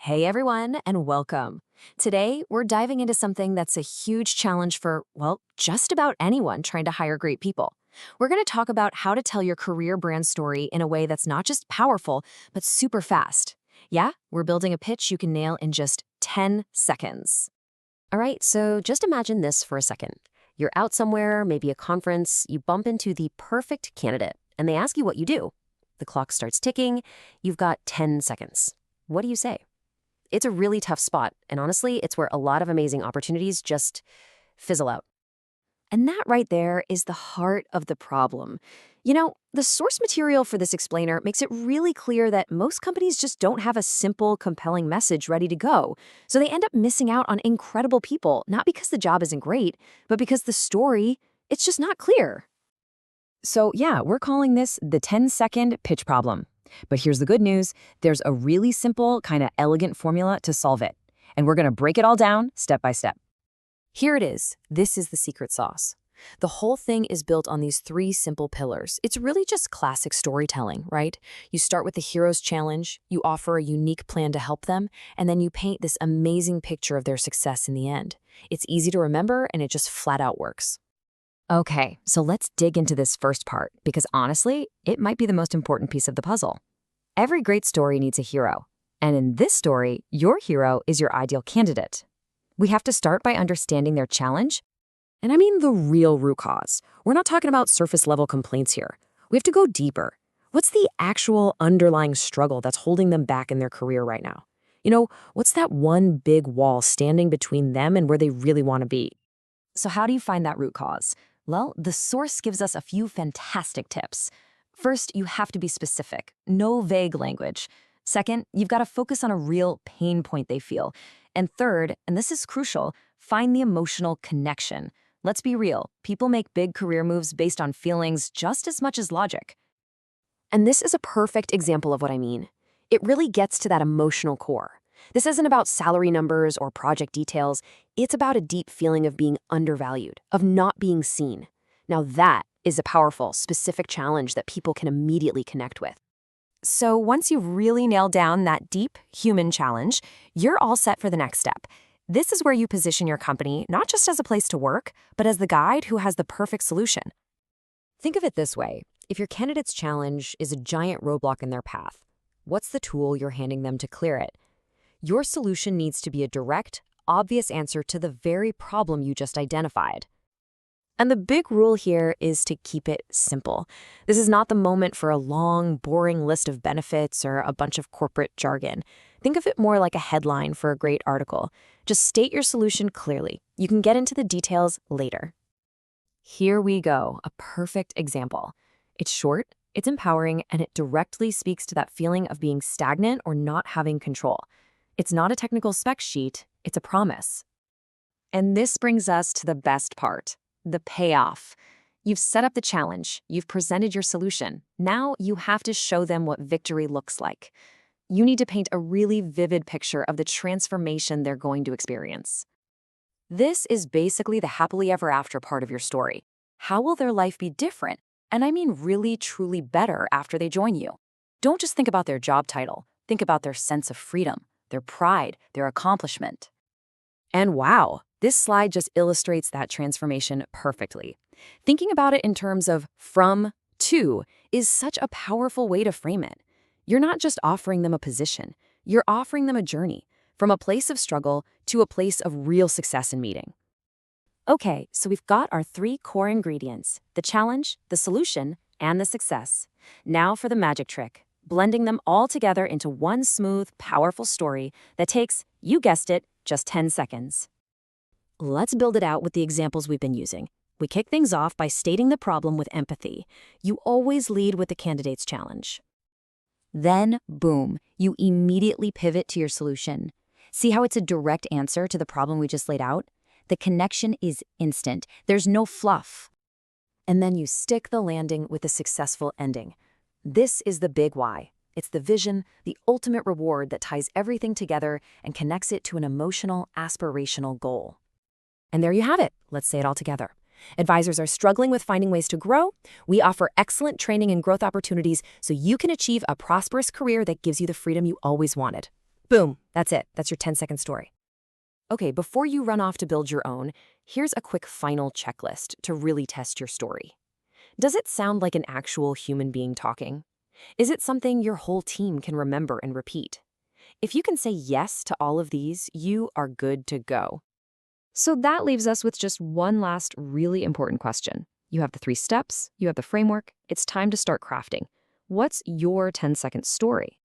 Hey everyone, and welcome. Today, we're diving into something that's a huge challenge for, well, just about anyone trying to hire great people. We're going to talk about how to tell your career brand story in a way that's not just powerful, but super fast. Yeah, we're building a pitch you can nail in just 10 seconds. All right, so just imagine this for a second. You're out somewhere, maybe a conference, you bump into the perfect candidate, and they ask you what you do. The clock starts ticking, you've got 10 seconds. What do you say? It's a really tough spot, and honestly, it's where a lot of amazing opportunities just fizzle out. And that right there is the heart of the problem. The source material for this explainer makes it really clear that most companies just don't have a simple, compelling message ready to go. So they end up missing out on incredible people, not because the job isn't great, but because the story, it's just not clear. So yeah, we're calling this the 10-second pitch problem. But here's the good news. There's a really simple, kind of elegant formula to solve it. And we're going to break it all down step by step. Here it is. This is the secret sauce. The whole thing is built on these three simple pillars. It's really just classic storytelling, right? You start with the hero's challenge, you offer a unique plan to help them, and then you paint this amazing picture of their success in the end. It's easy to remember, and it just flat out works. Okay, so let's dig into this first part, because honestly, it might be the most important piece of the puzzle. Every great story needs a hero. And in this story, your hero is your ideal candidate. We have to start by understanding their challenge. And I mean the real root cause. We're not talking about surface-level complaints here. We have to go deeper. What's the actual underlying struggle that's holding them back in their career right now? What's that one big wall standing between them and where they really want to be? So how do you find that root cause? Well, the source gives us a few fantastic tips. First, you have to be specific. No vague language. Second, you've got to focus on a real pain point they feel. And third, and this is crucial, find the emotional connection. Let's be real. People make big career moves based on feelings just as much as logic. And this is a perfect example of what I mean. It really gets to that emotional core. This isn't about salary numbers or project details. It's about a deep feeling of being undervalued, of not being seen. Now that is a powerful, specific challenge that people can immediately connect with. So once you've really nailed down that deep human challenge, you're all set for the next step. This is where you position your company not just as a place to work, but as the guide who has the perfect solution. Think of it this way. If your candidate's challenge is a giant roadblock in their path, what's the tool you're handing them to clear it? Your solution needs to be a direct, obvious answer to the very problem you just identified. And the big rule here is to keep it simple. This is not the moment for a long, boring list of benefits or a bunch of corporate jargon. Think of it more like a headline for a great article. Just state your solution clearly. You can get into the details later. Here we go, a perfect example. It's short, it's empowering, and it directly speaks to that feeling of being stagnant or not having control. It's not a technical spec sheet, it's a promise. And this brings us to the best part, the payoff. You've set up the challenge, you've presented your solution. Now you have to show them what victory looks like. You need to paint a really vivid picture of the transformation they're going to experience. This is basically the happily ever after part of your story. How will their life be different? And I mean really, truly better after they join you. Don't just think about their job title. Think about their sense of freedom, their pride, their accomplishment. And wow, this slide just illustrates that transformation perfectly. Thinking about it in terms of from to is such a powerful way to frame it. You're not just offering them a position, you're offering them a journey from a place of struggle to a place of real success in meeting. Okay, so we've got our three core ingredients, the challenge, the solution, and the success. Now for the magic trick. Blending them all together into one smooth, powerful story that takes, you guessed it, just 10 seconds. Let's build it out with the examples we've been using. We kick things off by stating the problem with empathy. You always lead with the candidate's challenge. Then, boom, you immediately pivot to your solution. See how it's a direct answer to the problem we just laid out? The connection is instant. There's no fluff. And then you stick the landing with a successful ending. This is the big why. It's the vision, the ultimate reward that ties everything together and connects it to an emotional, aspirational goal. And there you have it. Let's say it all together. Advisors are struggling with finding ways to grow. We offer excellent training and growth opportunities so you can achieve a prosperous career that gives you the freedom you always wanted. Boom, that's it. That's your 10-second story. Okay, before you run off to build your own, here's a quick final checklist to really test your story. Does it sound like an actual human being talking? Is it something your whole team can remember and repeat? If you can say yes to all of these, you are good to go. So that leaves us with just one last really important question. You have the 3 steps, you have the framework, it's time to start crafting. What's your 10-second story?